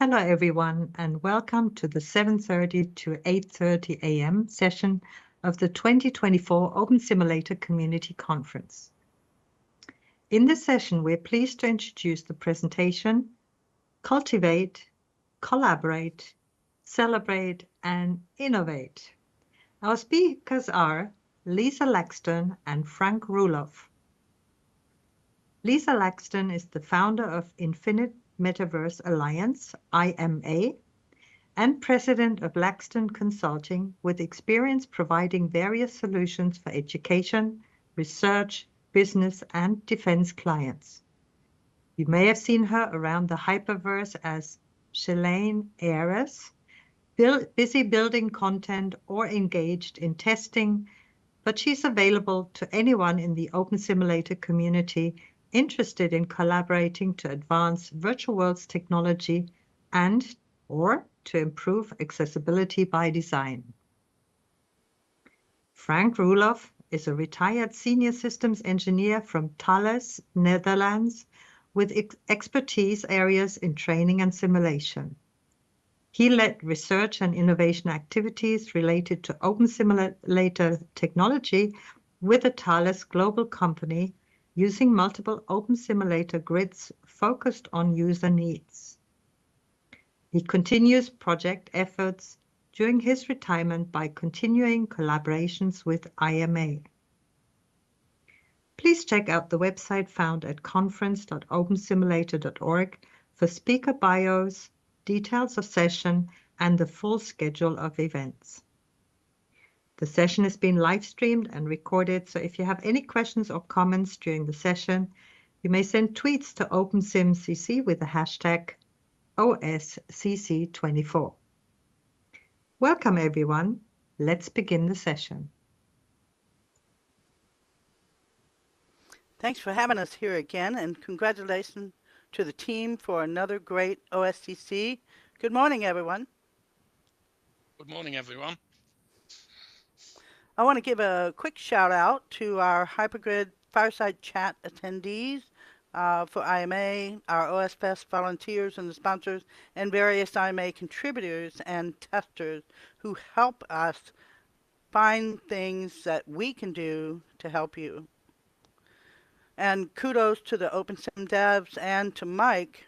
Hello, everyone, and welcome to the 7:30 to 8:30 a.m. session of the 2024 Open Simulator Community Conference. In this session, we're pleased to introduce the presentation, Cultivate, Collaborate, Celebrate, and Innovate. Our speakers are Lisa Laxton and Frank Rulof. Lisa Laxton is the founder of Infinite Metaverse Alliance, IMA, and president of Laxton Consulting, with experience providing various solutions for education, research, business, and defense clients. You may have seen her around the Hyperverse as Shalane Ayres, busy building content or engaged in testing, but she's available to anyone in the Open Simulator community interested in collaborating to advance virtual worlds technology and/or to improve accessibility by design. Frank Rulof is a retired senior systems engineer from Thales, Netherlands, with expertise areas in training and simulation. He led research and innovation activities related to open simulator technology with a Thales global company using multiple open simulator grids focused on user needs. He continues project efforts during his retirement by continuing collaborations with IMA. Please check out the website found at conference.opensimulator.org for speaker bios, details of session, and the full schedule of events. The session is being live streamed and recorded, so if you have any questions or comments during the session, you may send tweets to OpenSimCC with the hashtag OSCC24. Welcome, everyone. Let's begin the session. Thanks for having us here again, and congratulations to the team for another great OSCC. Good morning, everyone. Good morning, everyone. I want to give a quick shout out to our Hypergrid Fireside Chat attendees for IMA, our OSFest volunteers and the sponsors, and various IMA contributors and testers who help us find things that we can do to help you. And kudos to the OpenSim devs and to Mike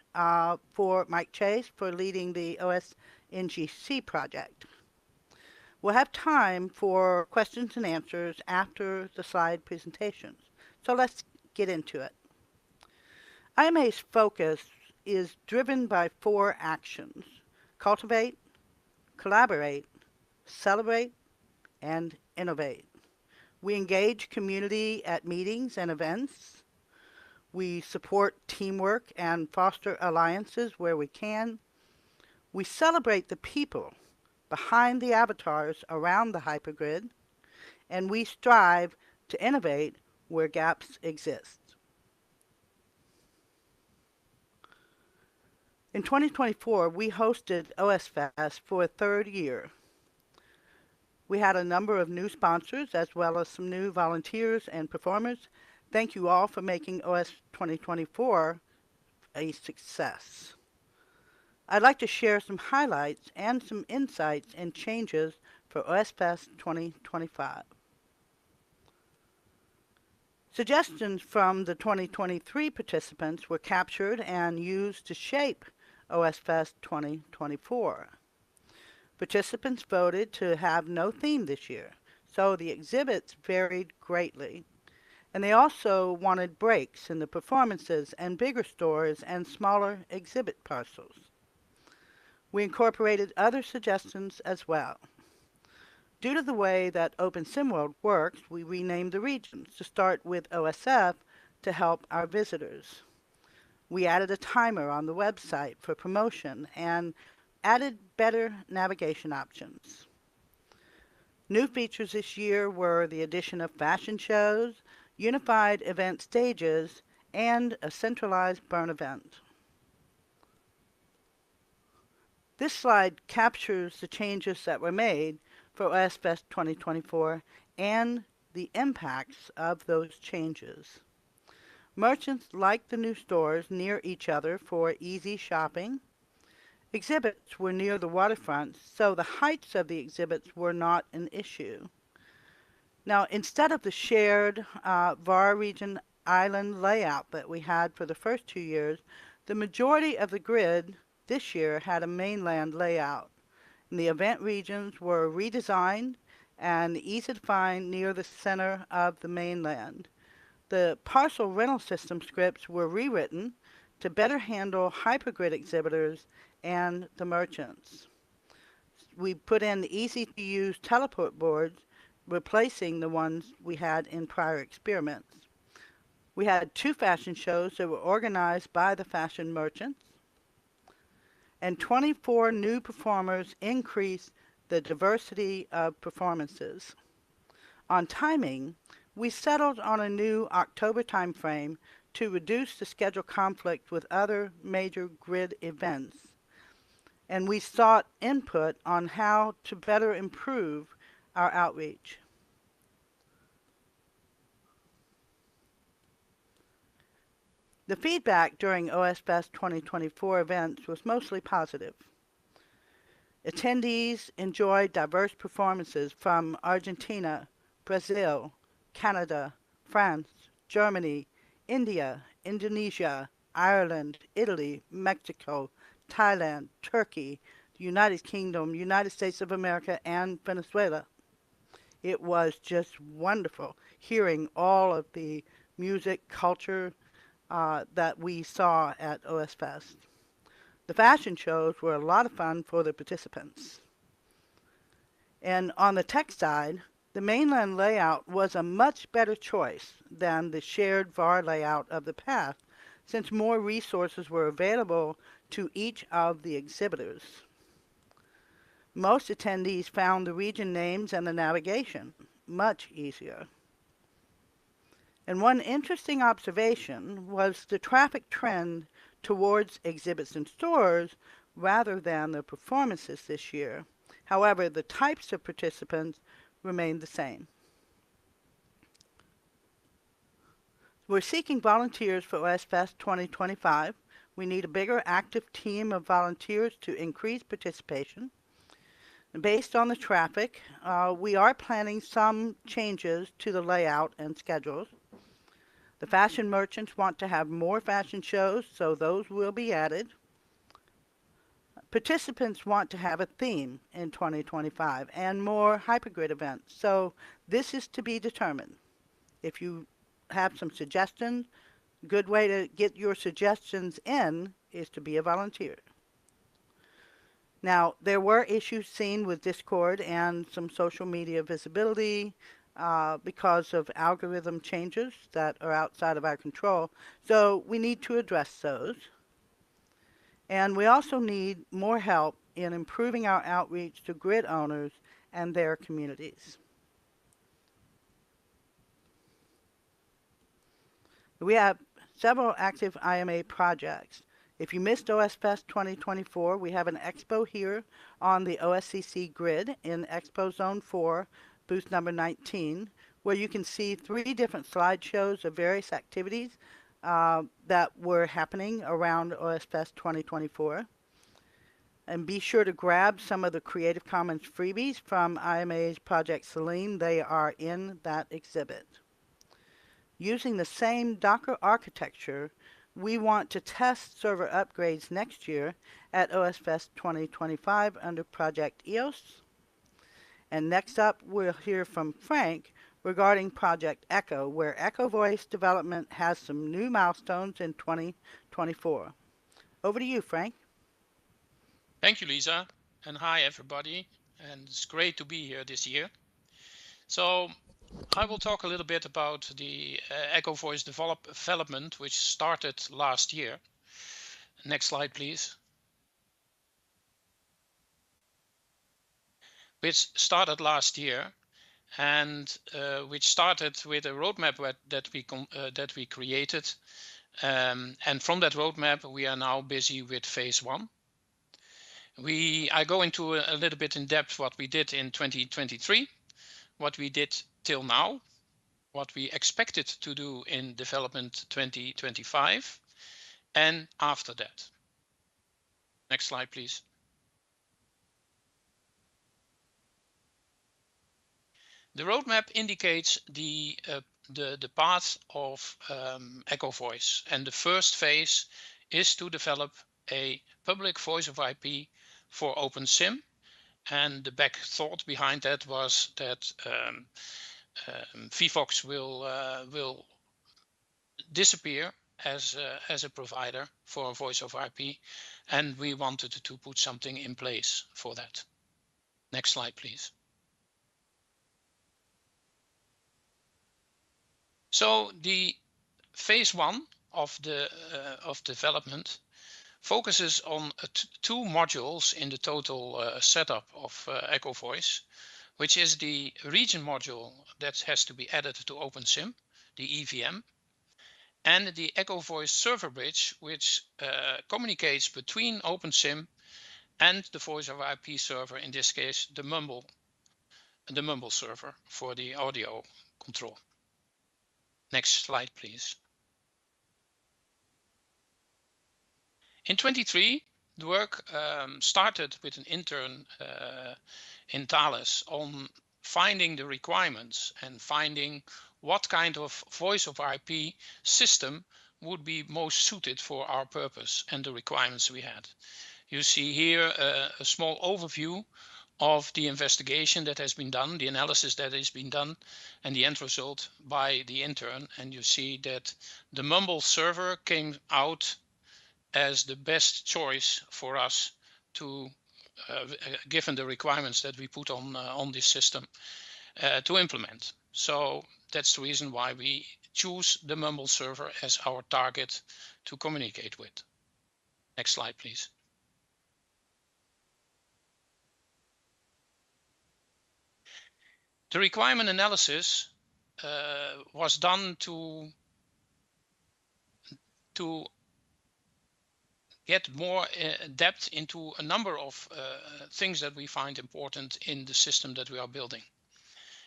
Chase for leading the OS-NGC project. We'll have time for questions and answers after the slide presentations. So let's get into it. IMA's focus is driven by 4 actions: cultivate, collaborate, celebrate, and innovate. We engage community at meetings and events. We support teamwork and foster alliances where we can. We celebrate the people behind the avatars around the hypergrid, and we strive to innovate where gaps exist. In 2024, we hosted OSFest for a 3rd year. We had a number of new sponsors as well as some new volunteers and performers. Thank you all for making OS 2024 a success. I'd like to share some highlights and some insights and changes for OSFest 2025. Suggestions from the 2023 participants were captured and used to shape OSFest 2024. Participants voted to have no theme this year, so the exhibits varied greatly. And they also wanted breaks in the performances and bigger stores and smaller exhibit parcels. We incorporated other suggestions as well. Due to the way that OpenSimWorld works, we renamed the regions to start with OSF to help our visitors. We added a timer on the website for promotion and added better navigation options. New features this year were the addition of fashion shows, unified event stages, and a centralized burn event. This slide captures the changes that were made for OSFest 2024 and the impacts of those changes. Merchants like the new stores near each other for easy shopping, Exhibits were near the waterfront, so the heights of the exhibits were not an issue. Now, instead of the shared VAR region island layout that we had for the first 2 years, the majority of the grid this year had a mainland layout. And the event regions were redesigned and easy to find near the center of the mainland. The parcel rental system scripts were rewritten to better handle Hypergrid exhibitors and the merchants. We put in easy-to-use teleport boards, replacing the ones we had in prior experiments. We had 2 fashion shows that were organized by the fashion merchants, and 24 new performers increased the diversity of performances. On timing, we settled on a new October timeframe to reduce the schedule conflict with other major grid events, and we sought input on how to better improve our outreach. The feedback during OSFest 2024 events was mostly positive. Attendees enjoyed diverse performances from Argentina, Brazil, Canada, France, Germany, India, Indonesia, Ireland, Italy, Mexico, Thailand, Turkey, the United Kingdom, United States of America, and Venezuela. It was just wonderful hearing all of the music, culture that we saw at OSFest. The fashion shows were a lot of fun for the participants. And on the tech side, the mainland layout was a much better choice than the shared VAR layout of the past, since more resources were available to each of the exhibitors. Most attendees found the region names and the navigation much easier. And one interesting observation was the traffic trend towards exhibits and stores rather than the performances this year. However, the types of participants remained the same. We're seeking volunteers for OSFest 2025. We need a bigger active team of volunteers to increase participation. And based on the traffic, we are planning some changes to the layout and schedules. The fashion merchants want to have more fashion shows, so those will be added. Participants want to have a theme in 2025 and more Hypergrid events, so this is to be determined. If you have some suggestions, a good way to get your suggestions in is to be a volunteer. Now, there were issues seen with Discord and some social media visibility, because of algorithm changes that are outside of our control. So we need to address those. And we also need more help in improving our outreach to grid owners and their communities. We have several active IMA projects. If you missed OSFest 2024, we have an expo here on the OSCC Grid in Expo Zone 4, booth number 19, where you can see 3 different slideshows of various activities that were happening around OSFest 2024. And be sure to grab some of the Creative Commons freebies from IMA's Project Selene. They are in that exhibit. Using the same Docker architecture, we want to test server upgrades next year at OSFest 2025 under Project EOS. And next up, we'll hear from Frank regarding Project Echo, where EchoVoice development has some new milestones in 2024. Over to you, Frank. Thank you, Lisa, and hi everybody, and it's great to be here this year. So I will talk a little bit about the EchoVoice development, which started last year. Next slide, please. Which started last year, and which started with a roadmap that we created, and from that roadmap we are now busy with phase 1. I go into a little bit in depth what we did in 2023, what we did till now, what we expected to do in development 2025, and after that. Next slide, please. The roadmap indicates the path of EchoVoice, and the first phase is to develop a public voice over IP for OpenSIM. And the back thought behind that was that VVox will disappear as a provider for voice over IP, and we wanted to put something in place for that. Next slide, please. So the phase one of the development focuses on two modules in the total setup of EchoVoice, which is the region module that has to be added to OpenSIM, the EVM, and the EchoVoice server bridge, which communicates between OpenSIM and the voice over IP server, in this case the Mumble server for the audio control. Next slide, please. In 23, the work started with an intern in Thales on finding the requirements and finding what kind of voice over IP system would be most suited for our purpose and the requirements we had. You see here a small overview of the investigation that has been done, the analysis that has been done, and the end result by the intern. And you see that the Mumble server came out as the best choice for us to, given the requirements that we put on this system, to implement. So that's the reason why we choose the Mumble server as our target to communicate with. Next slide, please. The requirement analysis was done to get more depth into a number of things that we find important in the system that we are building.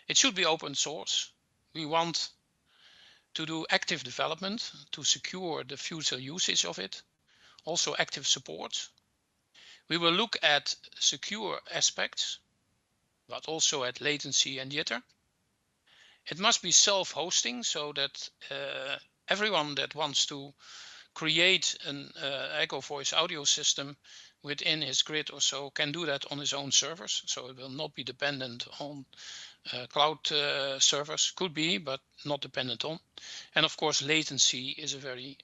It should be open source. We want to do active development to secure the future usage of it, also active support. We will look at secure aspects, but also at latency and jitter. It must be self-hosting so that everyone that wants to create an EchoVoice audio system within his grid or so can do that on his own servers. So it will not be dependent on cloud servers, could be, but not dependent on. And of course, latency is a very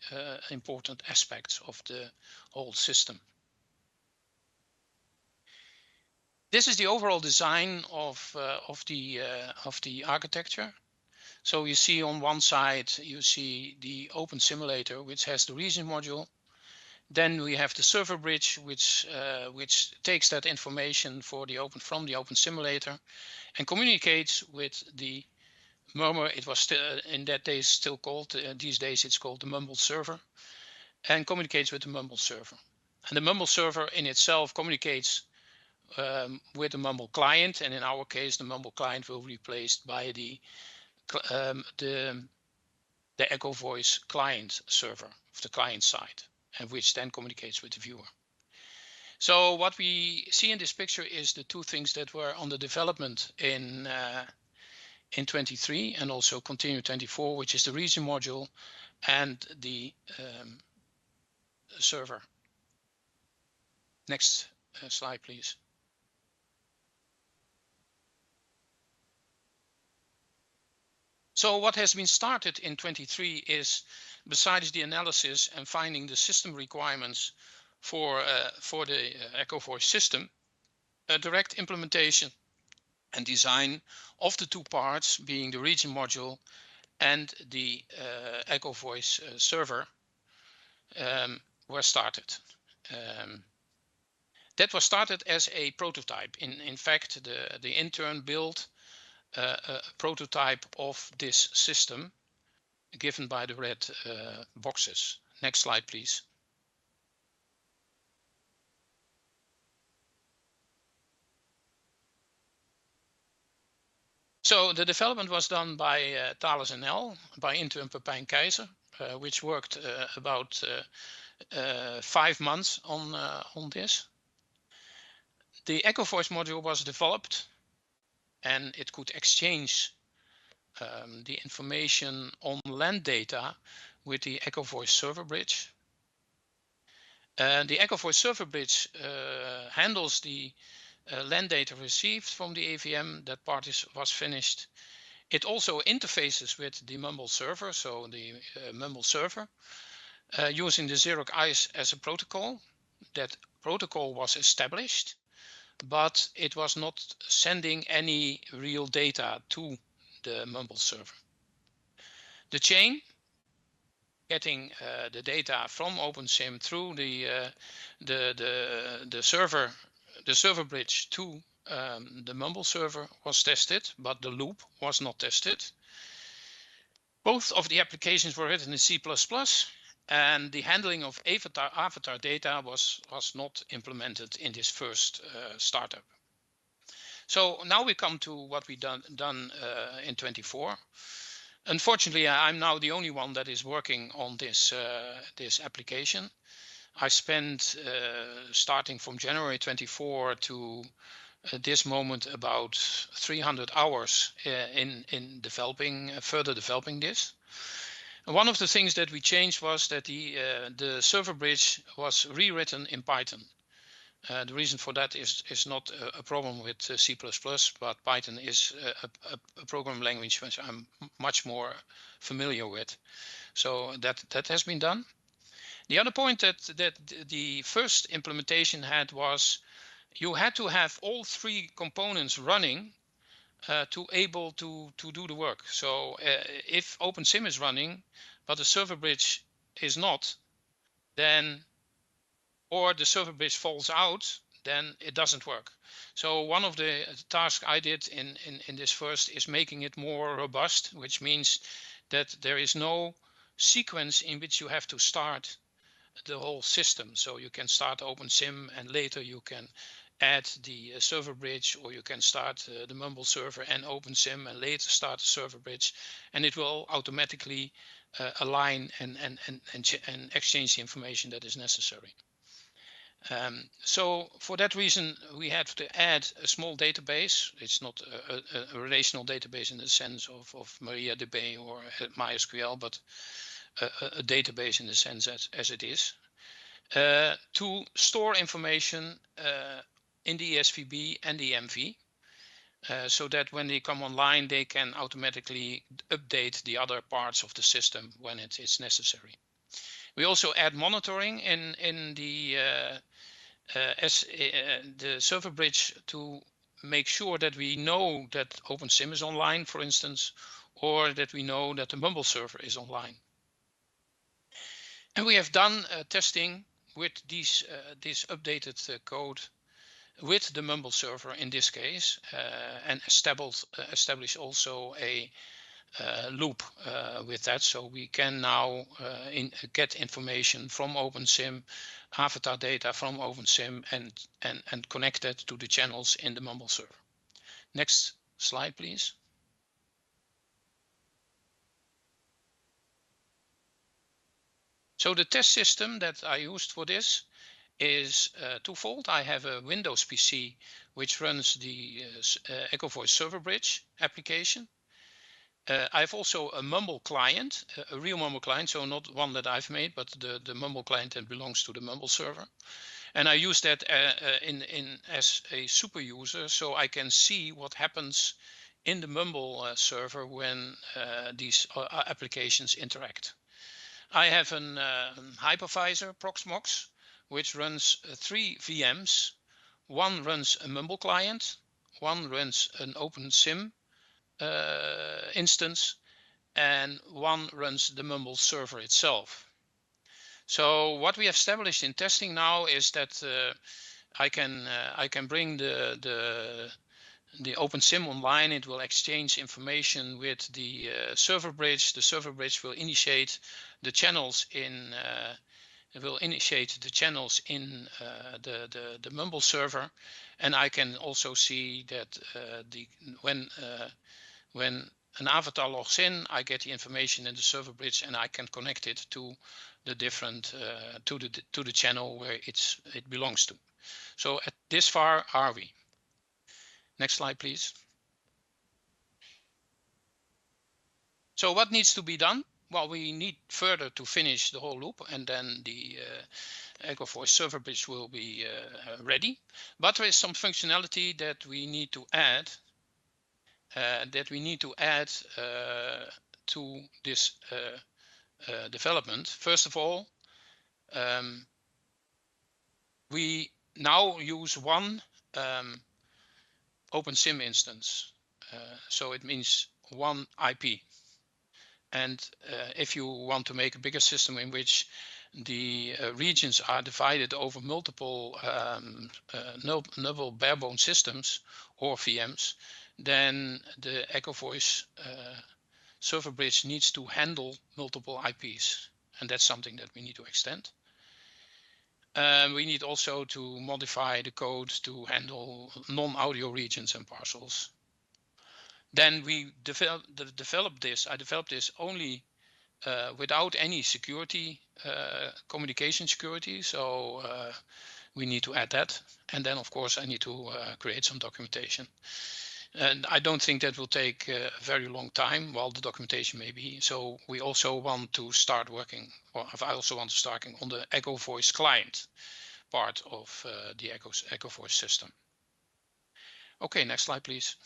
important aspect of the whole system. This is the overall design of the architecture. So you see on one side, you see the Open Simulator, which has the region module. Then we have the server bridge, which takes that information from the Open Simulator and communicates with the Murmur. It was still in that days still called, these days it's called the Mumble server, and communicates with the Mumble server. And the Mumble server in itself communicates with the Mumble client, and in our case, the Mumble client will be replaced by the EchoVoice client server of the client side, and which then communicates with the viewer. So what we see in this picture is the two things that were under development in 23 and also continue 24, which is the region module and the server. Next slide, please. So what has been started in 23 is, besides the analysis and finding the system requirements for the EchoVoice system, a direct implementation and design of the two parts, being the region module and the EchoVoice server, were started. That was started as a prototype. In fact, the intern built a prototype of this system given by the red boxes. Next slide, please. So the development was done by Thales NL, by intern Pepijn Keizer, which worked about 5 months on this. The EchoVoice module was developed and it could exchange the information on land data with the EchoVoice server bridge. The EchoVoice server bridge handles the land data received from the AVM. That part was finished. It also interfaces with the Mumble server, so the Mumble server, using the Xerox ICE as a protocol. That protocol was established, but it was not sending any real data to the Mumble server. The chain, getting the data from OpenSIM through the server bridge to the Mumble server was tested, but the loop was not tested. Both of the applications were written in C++, and the handling of avatar data was not implemented in this first startup. So now we come to what we done in 24. Unfortunately, I'm now the only one that is working on this application. I spent starting from January 24 to this moment about 300 hours in further developing this. And one of the things that we changed was that the server bridge was rewritten in Python. The reason for that is not a problem with C++, but Python is a program language which I'm much more familiar with. So that has been done. The other point that the first implementation had was you had to have all three components running to able to do the work. So if OpenSIM is running, but the server bridge is not, then, or the server bridge falls out, then it doesn't work. So one of the tasks I did in this first is making it more robust, which means that there is no sequence in which you have to start the whole system. So you can start OpenSIM and later you can add the server bridge, or you can start the Mumble server and OpenSIM and later start the server bridge, and it will automatically align and exchange the information that is necessary. So for that reason, we had to add a small database. It's not a relational database in the sense of MariaDB or MySQL, but a database in the sense as it is, to store information in the ESVB and the MV, so that when they come online, they can automatically update the other parts of the system when it is necessary. We also add monitoring in the server bridge to make sure that we know that OpenSIM is online, for instance, or that we know that the Mumble server is online. And we have done testing with this updated code with the Mumble server in this case, and establish also a loop with that, so we can now get information from OpenSIM, avatar data from OpenSIM, and connect that to the channels in the Mumble server. Next slide, please. So the test system that I used for this is twofold. I have a Windows PC which runs the EchoVoice server bridge application. I have also a Mumble client, a real Mumble client, so not one that I've made, but the Mumble client that belongs to the Mumble server. And I use that as a super user, so I can see what happens in the Mumble server when these applications interact. I have an hypervisor, Proxmox, which runs 3 VMs. One runs a Mumble client, one runs an OpenSIM instance, and one runs the Mumble server itself. So what we have established in testing now is that I can bring the OpenSIM online. It will exchange information with the server bridge. The server bridge will initiate the channels in the Mumble server, and I can also see that when an avatar logs in, I get the information in the server bridge, and I can connect it to the different to the channel where it belongs to. So at this far are we. Next slide, please. So what needs to be done? Well, we need further to finish the whole loop, and then the EchoVoice server bridge will be ready. But there is some functionality that we need to add. To this development. First of all, we now use one OpenSIM instance. So it means one IP. And if you want to make a bigger system in which the regions are divided over multiple novel barebone systems or VMs, then the EchoVoice server bridge needs to handle multiple IPs, and that's something that we need to extend. We need also to modify the code to handle non-audio regions and parcels. Then we developed this. I developed this only without any security, communication security. So we need to add that. And then, of course, I need to create some documentation. And I don't think that will take a very long time, while the documentation may be. So we also want to start working, or I also want to start working on the EchoVoice client part of the EchoVoice system. Okay, next slide, please.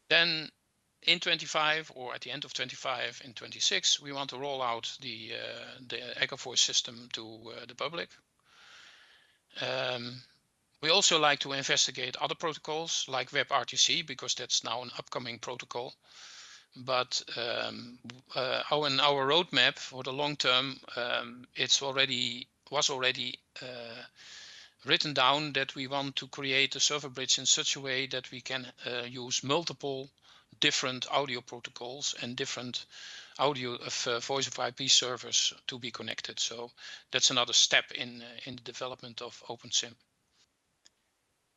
Then in 25, or at the end of 25, in 26, we want to roll out the EchoVoice system to the public. We also like to investigate other protocols like WebRTC, because that's now an upcoming protocol. But in our roadmap for the long term, was already written down that we want to create a server bridge in such a way that we can use multiple different audio protocols and different audio voice of IP servers to be connected. So that's another step in the development of OpenSIM.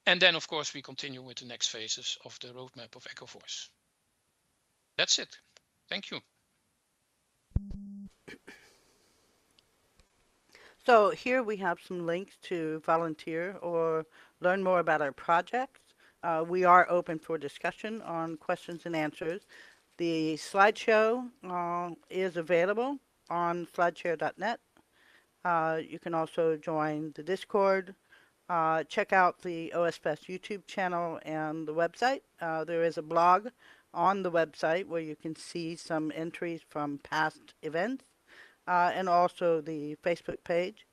And then, of course, we continue with the next phases of the roadmap of EchoVoice. That's it. Thank you. So here we have some links to volunteer or learn more about our projects. We are open for discussion on questions and answers. The slideshow is available on slideshare.net. You can also join the Discord. Check out the OSFest YouTube channel and the website. There is a blog on the website where you can see some entries from past events, and also the Facebook page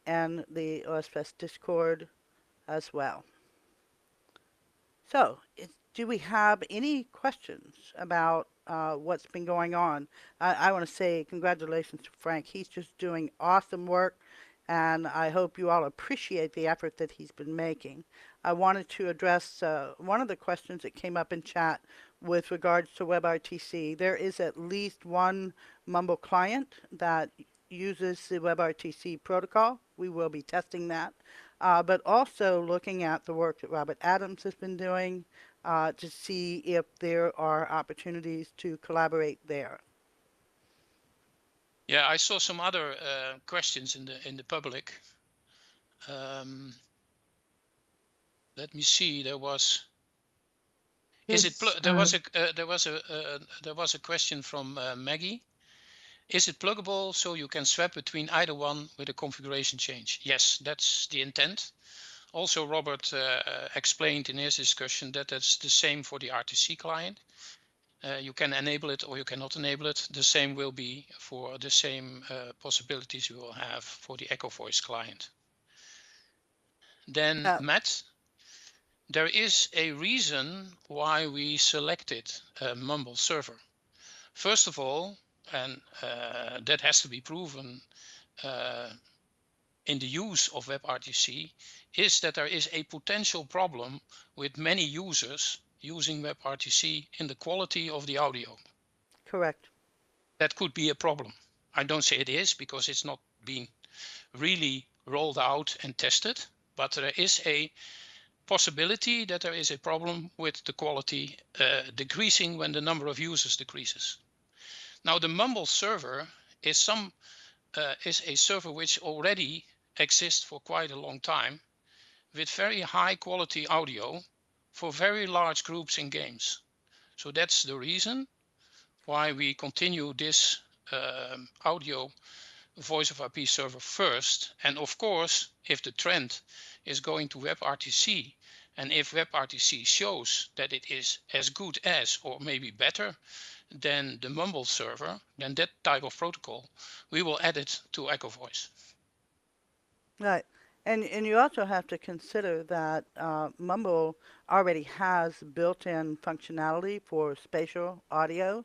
and the OSFest Discord as well. So, do we have any questions about what's been going on? I want to say congratulations to Frank. He's just doing awesome work, and I hope you all appreciate the effort that he's been making. I wanted to address one of the questions that came up in chat with regards to WebRTC. There is at least one Mumble client that uses the WebRTC protocol. We will be testing that. But also looking at the work that Robert Adams has been doing to see if there are opportunities to collaborate there. Yeah, I saw some other questions in the public. Let me see. There was. There was a question from Maggie. Is it pluggable so you can swap between either one with a configuration change? Yes, that's the intent. Also, Robert explained in his discussion that that's the same for the RTC client. You can enable it or you cannot enable it. The same will be for the same possibilities you will have for the EchoVoice client. Then Matt, there is a reason why we selected a Mumble server. First of all, and that has to be proven in the use of WebRTC, is that there is a potential problem with many users using WebRTC in the quality of the audio. Correct. That could be a problem. I don't say it is because it's not been really rolled out and tested, but there is a possibility that there is a problem with the quality decreasing when the number of users decreases. Now the Mumble server is a server which already exists for quite a long time with very high quality audio for very large groups in games. So that's the reason why we continue this audio voice of IP server first. And of course, if the trend is going to WebRTC, and if WebRTC shows that it is as good as or maybe better than the Mumble server, then that type of protocol, we will add it to EchoVoice. Right. And you also have to consider that Mumble already has built-in functionality for spatial audio.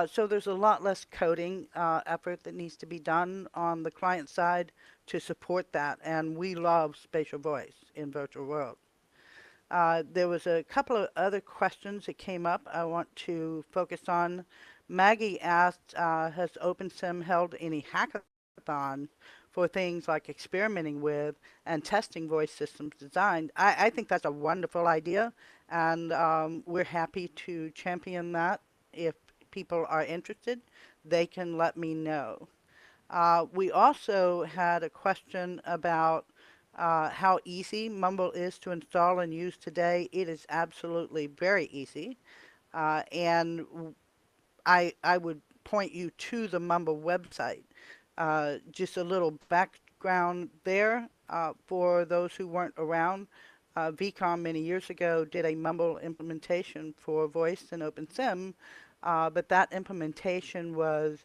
So there's a lot less coding effort that needs to be done on the client side to support that. And we love spatial voice in virtual world. There was a couple of other questions that came up I want to focus on. Maggie asked, has OpenSim held any hackathon for things like experimenting with and testing voice systems design? I think that's a wonderful idea, and we're happy to champion that. If people are interested, they can let me know. We also had a question about how easy Mumble is to install and use today. It is absolutely very easy. And I would point you to the Mumble website. Just a little background there for those who weren't around. VCOM many years ago did a Mumble implementation for voice and OpenSim, but that implementation was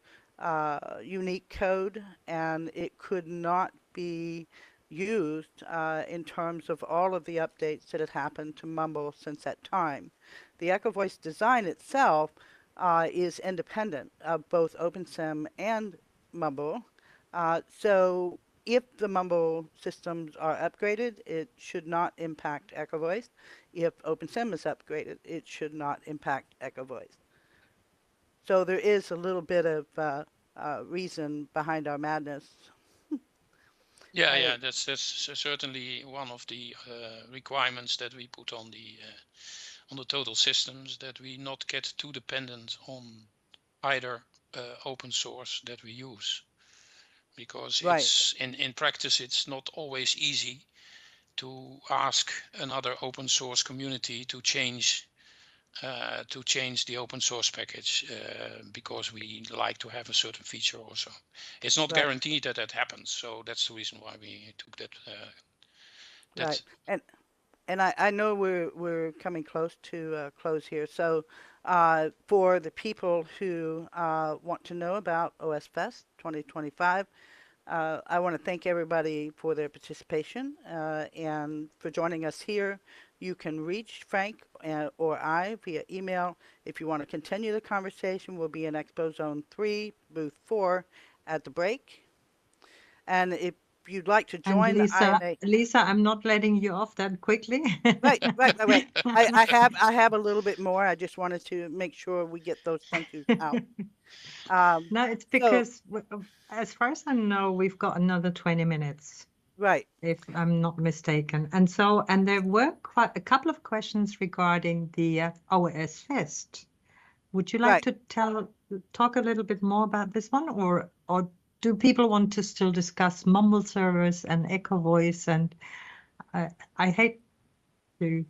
unique code, and it could not be used in terms of all of the updates that had happened to Mumble since that time. The EchoVoice design itself is independent of both OpenSim and Mumble. So if the Mumble systems are upgraded, it should not impact EchoVoice. If OpenSim is upgraded, it should not impact EchoVoice. So there is a little bit of reason behind our madness. Yeah, that's certainly one of the requirements that we put on the total systems, that we not get too dependent on either open source that we use, because it's in practice it's not always easy to ask another open source community to change the open source package because we like to have a certain feature also. It's not guaranteed that that happens, so that's the reason why we took that. Right, and I know we're coming close to close here. So for the people who want to know about OSFest 2025, I want to thank everybody for their participation and for joining us here. You can reach Frank or I via email. If you want to continue the conversation, we'll be in Expo Zone 3, Booth 4 at the break. And if you'd like to join Lisa, I'm not letting you off that quickly. Right. I have a little bit more. I just wanted to make sure we get those thank yous out. No, it's because as far as I know, we've got another 20 minutes. Right. If I'm not mistaken. And there were quite a couple of questions regarding the OSFest. Would you like to talk a little bit more about this one, or do people want to still discuss Mumble servers and EchoVoice? And I hate to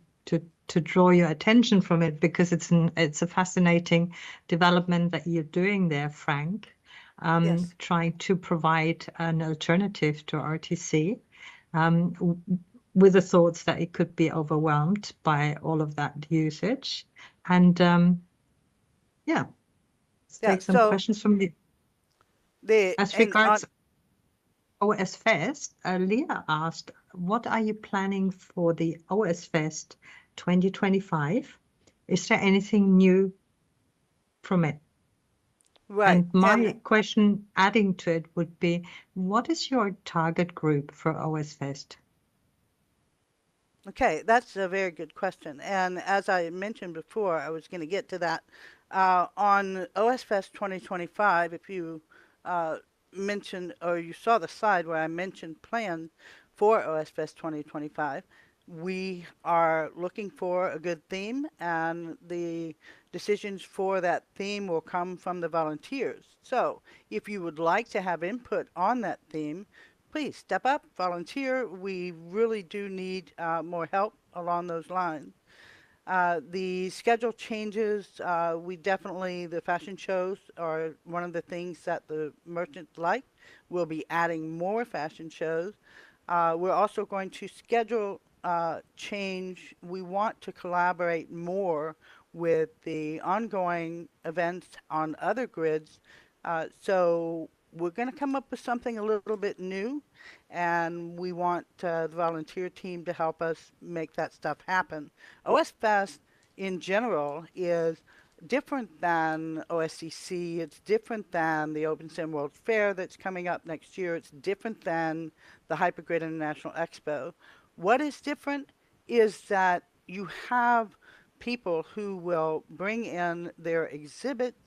draw your attention from it, because it's a fascinating development that you're doing there, Frank. Yes. Trying to provide an alternative to RTC, with the thoughts that it could be overwhelmed by all of that usage. And let's take some questions from you. As regards OSFest, Leah asked, what are you planning for the OSFest 2025? Is there anything new from it? Right. And my question adding to it would be, what is your target group for OSFest? Okay, that's a very good question. And as I mentioned before, I was going to get to that. On OSFest 2025, if you mentioned, or you saw the slide where I mentioned plans for OSFest 2025. We are looking for a good theme, and the decisions for that theme will come from the volunteers. So if you would like to have input on that theme, please step up, volunteer. We really do need more help along those lines. The schedule changes, the fashion shows are one of the things that the merchants like. We'll be adding more fashion shows. We're also going to schedule change. We want to collaborate more with the ongoing events on other grids. So we're going to come up with something a little bit new, and we want the volunteer team to help us make that stuff happen. OSFest in general is different than OSCC. It's different than the OpenSim World Fair that's coming up next year. It's different than the Hypergrid International Expo. What is different is that you have people who will bring in their exhibits,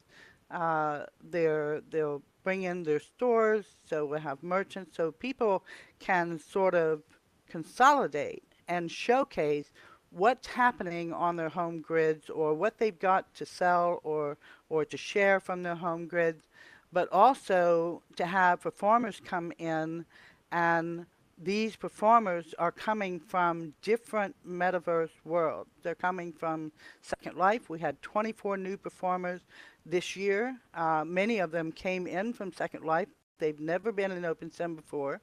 they'll bring in their stores, so we'll have merchants, so people can sort of consolidate and showcase what's happening on their home grids or what they've got to sell or to share from their home grids, but also to have performers come in, and these performers are coming from different metaverse worlds. They're coming from Second Life. We had 24 new performers this year. Many of them came in from Second Life. They've never been in OpenSim before.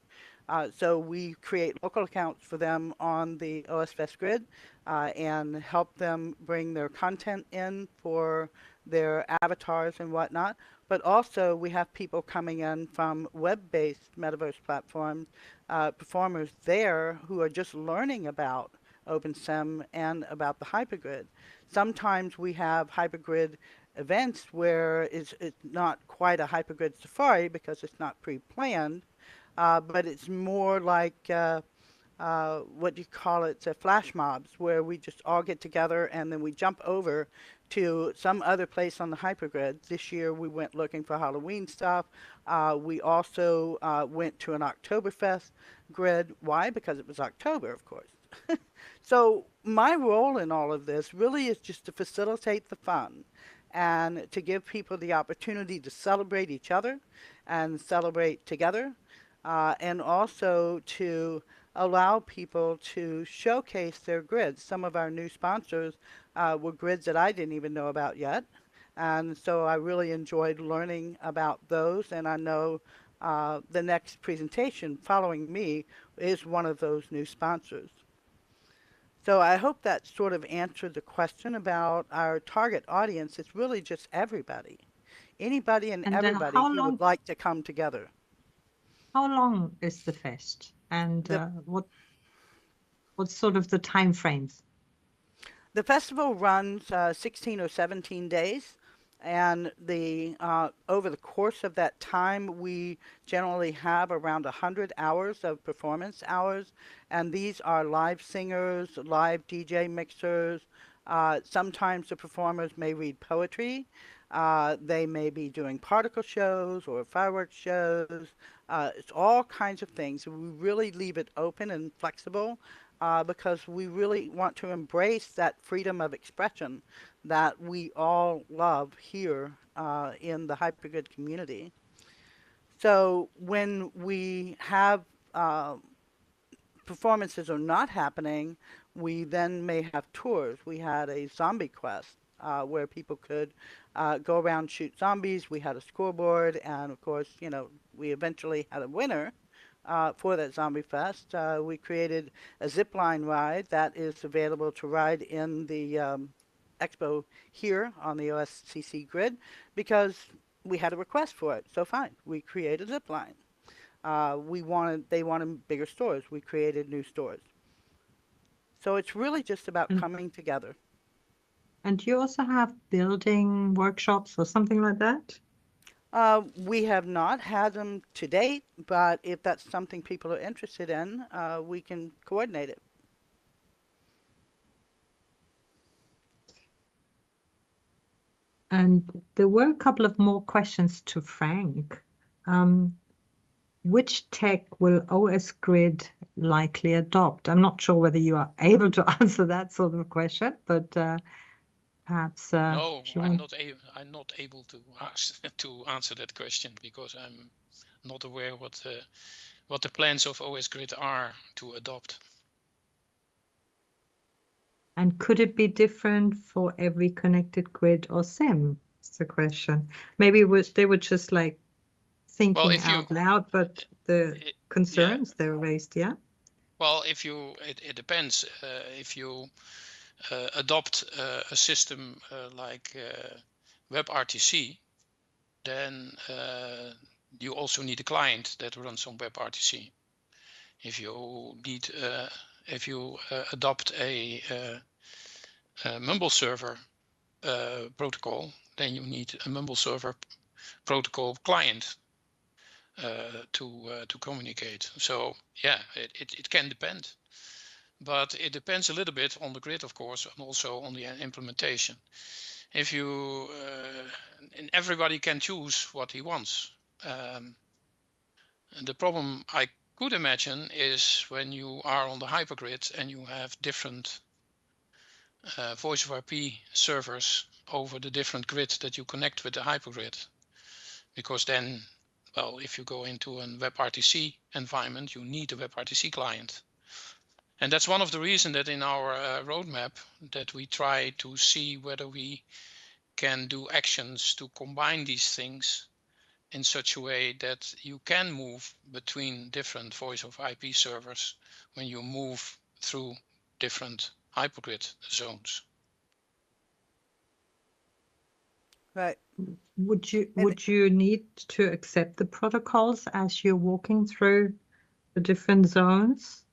So we create local accounts for them on the OSFest grid and help them bring their content in for their avatars and whatnot. But also we have people coming in from web-based metaverse platforms, performers there who are just learning about OpenSim and about the Hypergrid. Sometimes we have Hypergrid events where it's not quite a Hypergrid safari because it's not pre-planned, but it's more like what do you call it, flash mobs, where we just all get together and then we jump over to some other place on the Hypergrid. This year we went looking for Halloween stuff. We also went to an Oktoberfest grid. Why? Because it was October, of course. So my role in all of this really is just to facilitate the fun and to give people the opportunity to celebrate each other and celebrate together, and also to allow people to showcase their grids. Some of our new sponsors were grids that I didn't even know about yet, and so I really enjoyed learning about those, and I know the next presentation following me is one of those new sponsors. So I hope that sort of answered the question about our target audience. It's really just everybody. Anybody and everybody who would like to come together. How long is the fest, and what's sort of the time frames? The festival runs 16 or 17 days, and over the course of that time, we generally have around 100 hours of performance hours, and these are live singers, live DJ mixers. Sometimes the performers may read poetry. They may be doing particle shows or fireworks shows. It's all kinds of things. We really leave it open and flexible because we really want to embrace that freedom of expression that we all love here in the Hypergrid community. So when we have performances are not happening, we then may have tours. We had a zombie quest where people could go around, shoot zombies. We had a scoreboard, and of course, you know, we eventually had a winner for that Zombie Fest. We created a zip line ride that is available to ride in the expo here on the OSCC grid because we had a request for it. So fine, we created a zip line. They wanted bigger stores. We created new stores. So it's really just about coming together. And you also have building workshops or something like that? We have not had them to date, but if that's something people are interested in, we can coordinate it. And there were a couple of more questions to Frank. which tech will OS-Grid likely adopt? I'm not sure whether you are able to answer that sort of question, but perhaps No, if you I'm want. not able to answer that question because I'm not aware what the plans of OS-Grid are to adopt. And could it be different for every connected grid or SIM? That's the question. Maybe they were just like thinking out loud, but the concerns they raised, yeah? Well, it depends. If you adopt a system like WebRTC, then you also need a client that runs on WebRTC. If you adopt a Mumble server protocol, then you need a Mumble server protocol client to communicate. So yeah, it can depend, but it depends a little bit on the grid, of course, and also on the implementation. If you and everybody can choose what he wants. The problem I could imagine is when you are on the hypergrid and you have different voice over IP servers over the different grids that you connect with the hypergrid, because then, well, if you go into a WebRTC environment, you need a WebRTC client. And that's one of the reasons that in our roadmap that we try to see whether we can do actions to combine these things in such a way that you can move between different voice over IP servers when you move through different hypergrid zones. Right. Would you need to accept the protocols as you're walking through the different zones?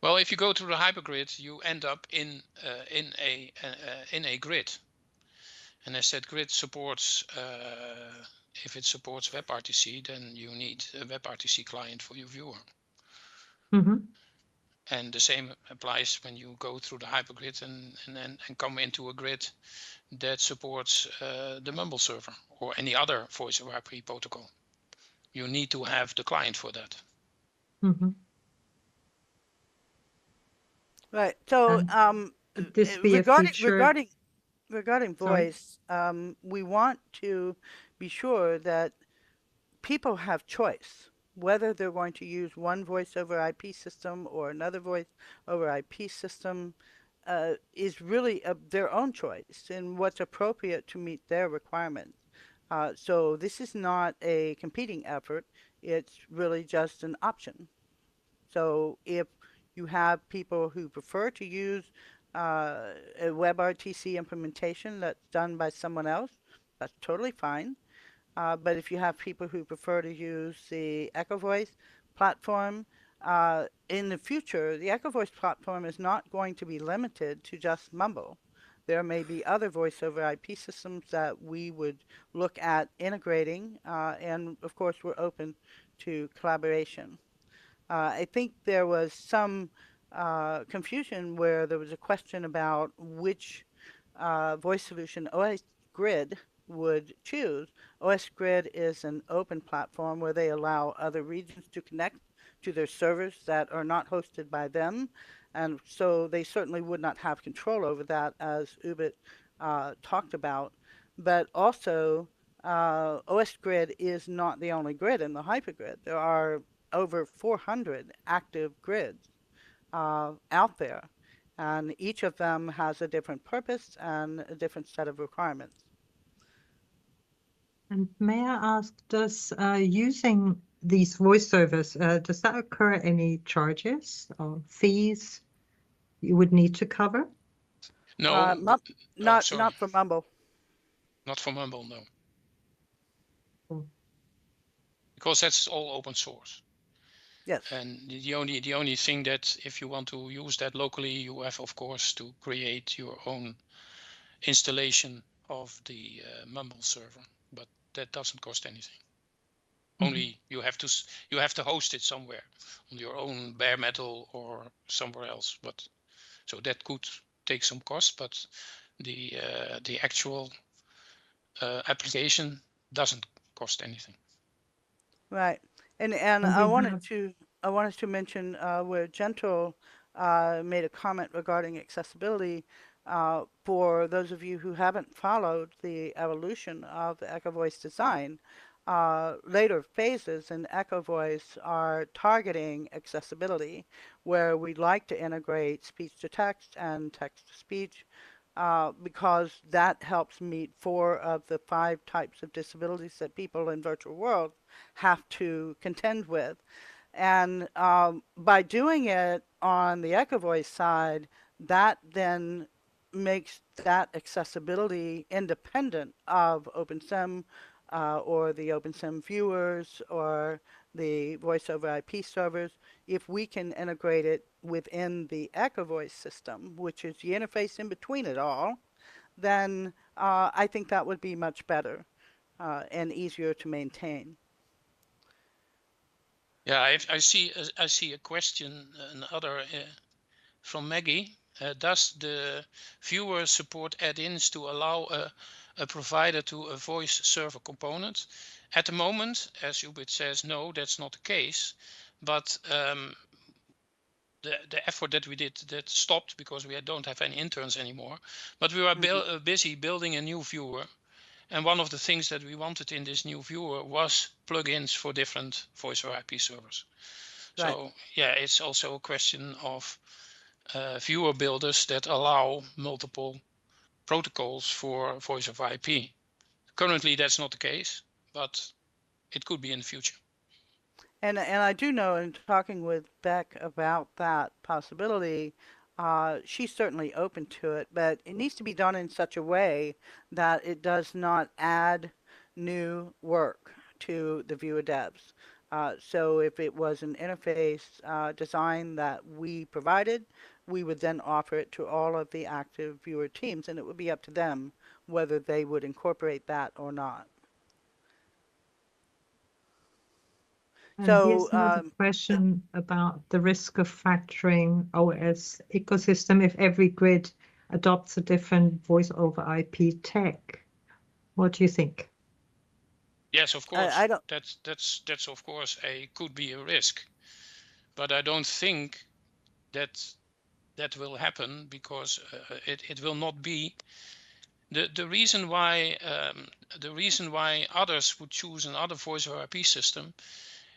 Well, if you go to the hypergrid, you end up in a grid, and as that grid supports, if it supports WebRTC, then you need a WebRTC client for your viewer. Mm-hmm. And the same applies when you go through the hypergrid and come into a grid that supports the Mumble server or any other voice over IP protocol. You need to have the client for that. Mm-hmm. Right. So would this be a feature? regarding voice, we want to be sure that people have choice, whether they're going to use one voice over IP system or another voice over IP system is really their own choice and what's appropriate to meet their requirements. So this is not a competing effort. It's really just an option. So if you have people who prefer to use a WebRTC implementation that's done by someone else, that's totally fine. But if you have people who prefer to use the EchoVoice platform, in the future, the EchoVoice platform is not going to be limited to just Mumble. There may be other voice over IP systems that we would look at integrating, and of course, we're open to collaboration. I think there was some confusion where there was a question about which voice solution OS-Grid would choose. OS-Grid is an open platform where they allow other regions to connect to their servers that are not hosted by them. And so they certainly would not have control over that, as Ubit talked about. But also, OS-Grid is not the only grid in the hypergrid. There are over 400 active grids out there, and each of them has a different purpose and a different set of requirements. And may I ask, does using these voice servers, does that occur any charges or fees you would need to cover? No, not for Mumble. Not for Mumble, no. Oh. Because that's all open source. Yes. And the only thing that if you want to use that locally, you have of course to create your own installation of the Mumble server, but that doesn't cost anything. Mm-hmm. Only you have to host it somewhere on your own bare metal or somewhere else. But so that could take some cost, but the actual application doesn't cost anything. Right. And And we have I wanted to mention where Gentle made a comment regarding accessibility. For those of you who haven't followed the evolution of the EchoVoice design, later phases in EchoVoice are targeting accessibility, where we'd like to integrate speech to text and text to speech, because that helps meet 4 of the 5 types of disabilities that people in virtual world have to contend with. And by doing it on the EchoVoice side, that then makes that accessibility independent of OpenSim or the OpenSim viewers or the voice over IP servers. If we can integrate it within the EchoVoice system, which is the interface in between it all, then I think that would be much better and easier to maintain. Yeah, I see a question, another from Maggie. Does the viewer support add-ins to allow a provider to a voice server component? At the moment, as Ubit says, no, that's not the case. But the effort that we did, that stopped because we don't have any interns anymore. But we were busy building a new viewer. And one of the things that we wanted in this new viewer was plugins for different voice over IP servers. Right. So yeah, it's also a question of viewer builders that allow multiple protocols for voice over IP. Currently, that's not the case, but it could be in the future. And I do know in talking with Beck about that possibility, she's certainly open to it, but it needs to be done in such a way that it does not add new work to the viewer devs. So if it was an interface design that we provided, we would then offer it to all of the active viewer teams, and it would be up to them whether they would incorporate that or not. And So here's another question about the risk of fracturing OS ecosystem if every grid adopts a different voice over IP tech. What do you think? Yes, of course. I don't. That's of course could be a risk, but I don't think that will happen because it will not be the reason why others would choose another voice over IP system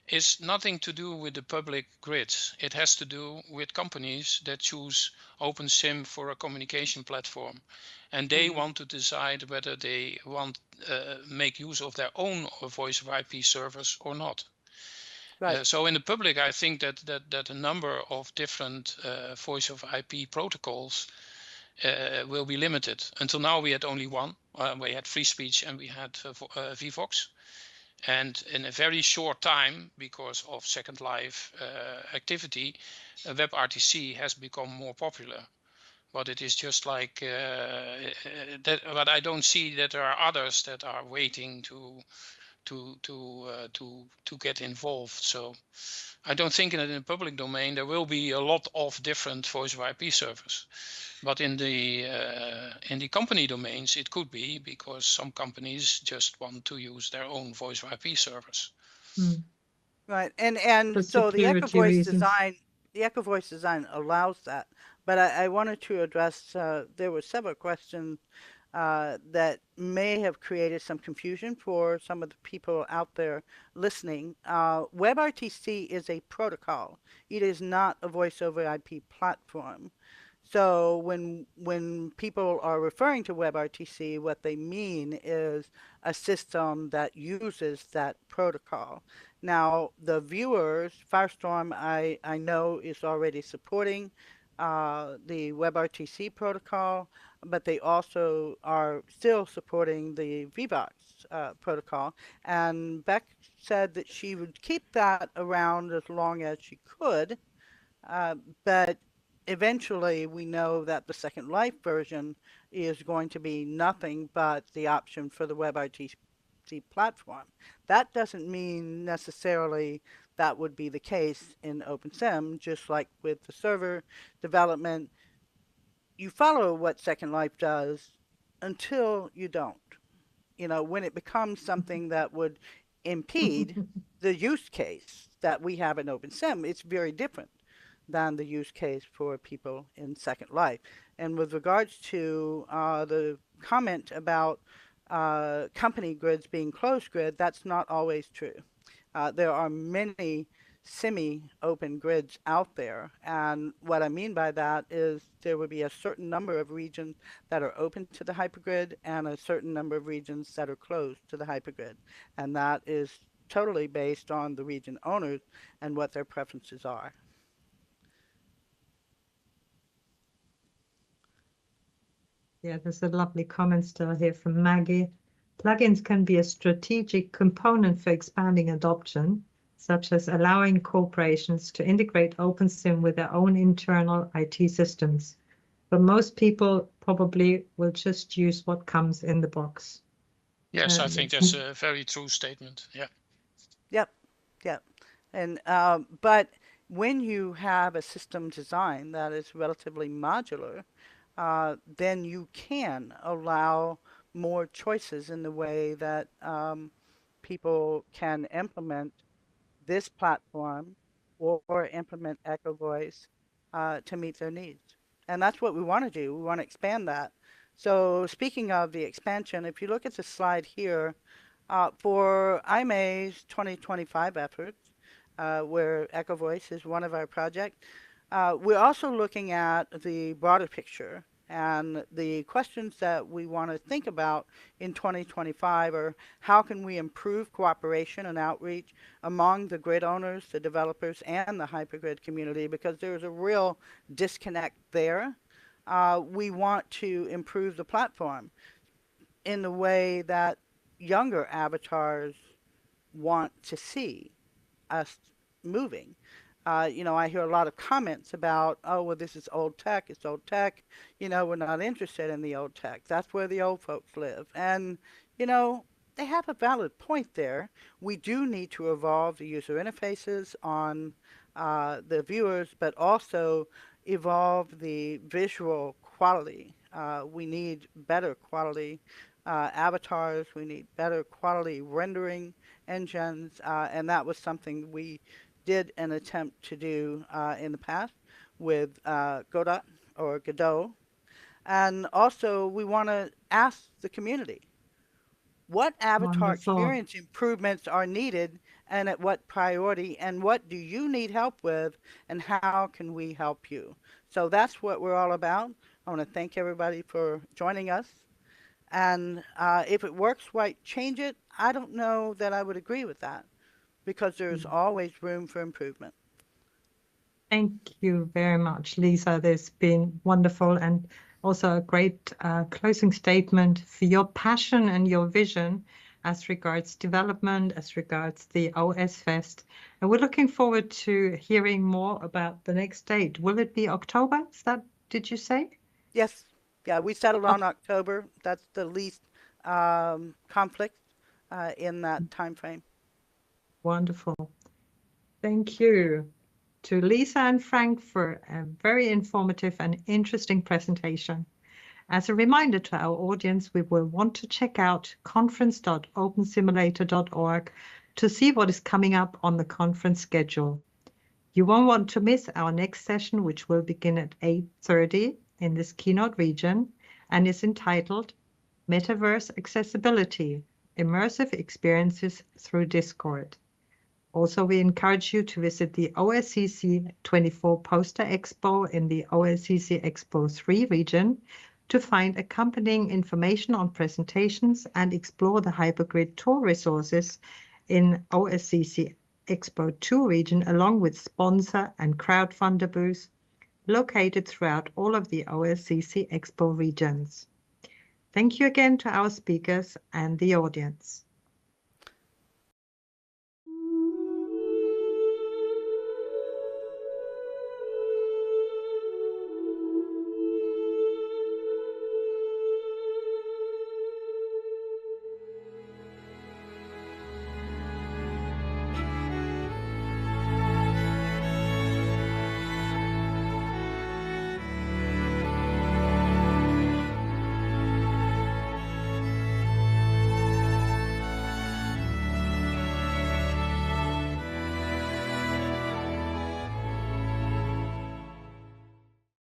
is nothing to do with the public grids. It has to do with companies that choose OpenSIM for a communication platform, and they want to decide whether they want make use of their own voice over IP servers or not. Right. So in the public, I think that a number of different voice over IP protocols will be limited. Until now, we had only one. We had free speech and we had VVox. And in a very short time, because of Second Life activity, WebRTC has become more popular. But it is just like that. But I don't see that there are others that are waiting to get involved. So I don't think that in the public domain there will be a lot of different voice over IP servers. But in the company domains, it could be because some companies just want to use their own voice over IP servers. Right, and For so the security reasons. the EchoVoice design allows that. But I wanted to address, there were several questions that may have created some confusion for some of the people out there listening. WebRTC is a protocol. It is not a voice over IP platform. So when people are referring to WebRTC, what they mean is a system that uses that protocol. Now, the viewers, Firestorm, I know is already supporting the WebRTC protocol, but they also are still supporting the VVox protocol. And Beck said that she would keep that around as long as she could, but eventually we know that the Second Life version is going to be nothing but the option for the WebRTC platform. That doesn't mean necessarily that would be the case in OpenSim, just like with the server development. You follow what Second Life does until you don't. You know, when it becomes something that would impede the use case that we have in OpenSim, it's very different than the use case for people in Second Life. And with regards to the comment about company grids being closed grid, that's not always true. There are many semi-open grids out there, and what I mean by that is there would be a certain number of regions that are open to the hypergrid and a certain number of regions that are closed to the hypergrid, and that is totally based on the region owners and what their preferences are. Yeah, there's a lovely comment still here from Maggie. Plugins can be a strategic component for expanding adoption, such as allowing corporations to integrate OpenSim with their own internal IT systems. But most people probably will just use what comes in the box. Yes, I think that's a very true statement. Yeah. Yep. And but when you have a system design that is relatively modular, then you can allow more choices in the way that people can implement this platform or implement EchoVoice to meet their needs. And that's what we want to do. We want to expand that. So speaking of the expansion, if you look at the slide here, for IMA's 2025 efforts, where EchoVoice is one of our projects, we're also looking at the broader picture, and the questions that we want to think about in 2025 are how can we improve cooperation and outreach among the grid owners, the developers, and the hypergrid community, because there's a real disconnect there. We want to improve the platform in the way that younger avatars want to see us moving. You know, I hear a lot of comments about, oh, well, this is old tech, it's old tech. You know, we're not interested in the old tech. That's where the old folks live. And, you know, they have a valid point there. We do need to evolve the user interfaces on the viewers, but also evolve the visual quality. We need better quality avatars. We need better quality rendering engines. And that was something we did an attempt to do in the past with Godot. And also we want to ask the community, what avatar experience improvements are needed and at what priority, and what do you need help with, and how can we help you? So that's what we're all about. I want to thank everybody for joining us. And if it works, why change it? I don't know that I would agree with that, because there's always room for improvement. Thank you very much, Lisa. This has been wonderful, and also a great closing statement for your passion and your vision as regards development, as regards the OSFest. And we're looking forward to hearing more about the next date. Will it be October? Did you say? Yes. Yeah, we settled on October. That's the least conflict in that time frame. Wonderful. Thank you to Lisa and Frank for a very informative and interesting presentation. As a reminder to our audience, we will want to check out conference.opensimulator.org to see what is coming up on the conference schedule. You won't want to miss our next session, which will begin at 8:30 in this keynote region and is entitled Metaverse Accessibility, Immersive Experiences Through Discord. Also, we encourage you to visit the OSCC24 Poster Expo in the OSCC Expo 3 region to find accompanying information on presentations and explore the Hypergrid tour resources in OSCC Expo 2 region, along with sponsor and crowdfunder booths located throughout all of the OSCC Expo regions. Thank you again to our speakers and the audience.